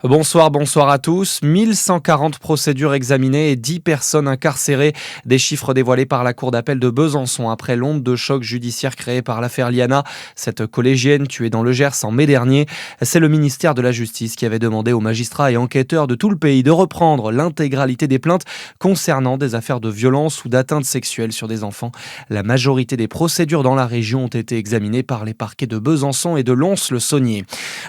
Bonsoir à tous. 1140 procédures examinées et 10 personnes incarcérées. Des chiffres dévoilés par la cour d'appel de Besançon après l'onde de choc judiciaire créée par l'affaire Liana, cette collégienne tuée dans le Gers en mai dernier. C'est le ministère de la Justice qui avait demandé aux magistrats et enquêteurs de tout le pays de reprendre l'intégralité des plaintes concernant des affaires de violence ou d'atteinte sexuelle sur des enfants. La majorité des procédures dans la région ont été examinées par les parquets de Besançon et de Lons-le-Saunier.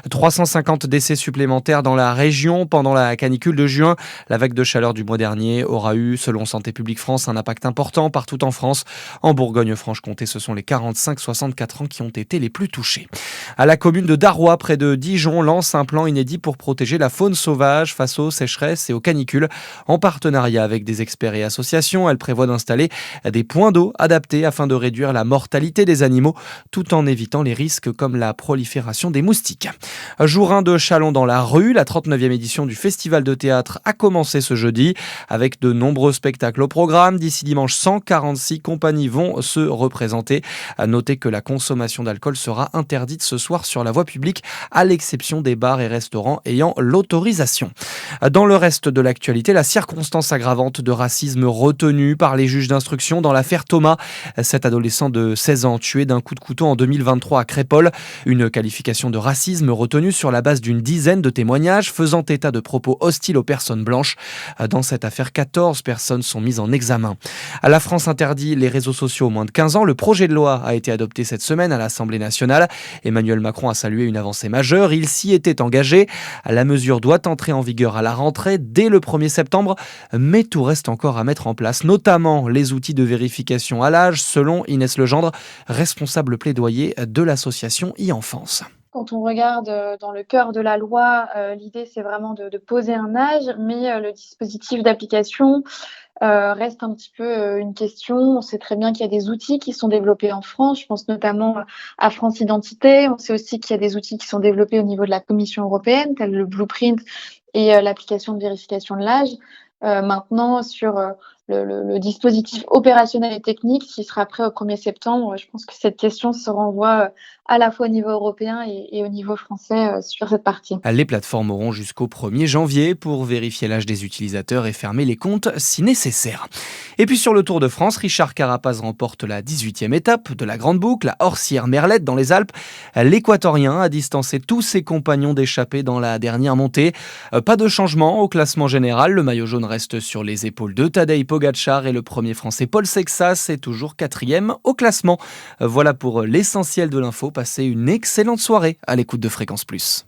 350 décès supplémentaires dans la région pendant la canicule de juin. La vague de chaleur du mois dernier aura eu, selon Santé publique France, un impact important partout en France. En Bourgogne-Franche-Comté, ce sont les 45-64 ans qui ont été les plus touchés. À la commune de Darrois, près de Dijon, lance un plan inédit pour protéger la faune sauvage face aux sécheresses et aux canicules. En partenariat avec des experts et associations, elle prévoit d'installer des points d'eau adaptés afin de réduire la mortalité des animaux, tout en évitant les risques comme la prolifération des moustiques. Jour 1 de Chalon dans la rue, la 39e édition du festival de théâtre a commencé ce jeudi avec de nombreux spectacles au programme. D'ici dimanche, 146 compagnies vont se représenter. À noter que la consommation d'alcool sera interdite ce soir sur la voie publique, à l'exception des bars et restaurants ayant l'autorisation. Dans le reste de l'actualité, la circonstance aggravante de racisme retenue par les juges d'instruction dans l'affaire Thomas, cet adolescent de 16 ans tué d'un coup de couteau en 2023 à Crépol. Une qualification de racisme retenue sur la base d'une dizaine de témoignages faisant état de propos hostiles aux personnes blanches. Dans cette affaire, 14 personnes sont mises en examen. La France interdit les réseaux sociaux aux moins de 15 ans. Le projet de loi a été adopté cette semaine à l'Assemblée nationale. Emmanuel Macron a salué une avancée majeure. Il s'y était engagé. La mesure doit entrer en vigueur à la rentrée dès le 1er septembre, mais tout reste encore à mettre en place, notamment les outils de vérification à l'âge, selon Inès Legendre, responsable plaidoyer de l'association e-Enfance. Quand on regarde dans le cœur de la loi, l'idée c'est vraiment de poser un âge, mais le dispositif d'application reste un petit peu une question. On sait très bien qu'il y a des outils qui sont développés en France. Je pense notamment à France Identité. On sait aussi qu'il y a des outils qui sont développés au niveau de la Commission européenne, tels le Blueprint et l'application de vérification de l'âge. Maintenant, sur le dispositif opérationnel et technique, qui sera prêt au 1er septembre, je pense que cette question se renvoie à la fois au niveau européen et au niveau français sur cette partie. Les plateformes auront jusqu'au 1er janvier pour vérifier l'âge des utilisateurs et fermer les comptes si nécessaire. Et puis sur le Tour de France, Richard Carapaz remporte la 18e étape de la Grande Boucle à Orsières-Merlette dans les Alpes. L'Équatorien a distancé tous ses compagnons d'échappée dans la dernière montée. Pas de changement au classement général. Le maillot jaune reste sur les épaules de Tadej Pogačar et le premier français Paul Sexas est toujours 4e au classement. Voilà pour l'essentiel de l'info. Passez une excellente soirée à l'écoute de Fréquence Plus.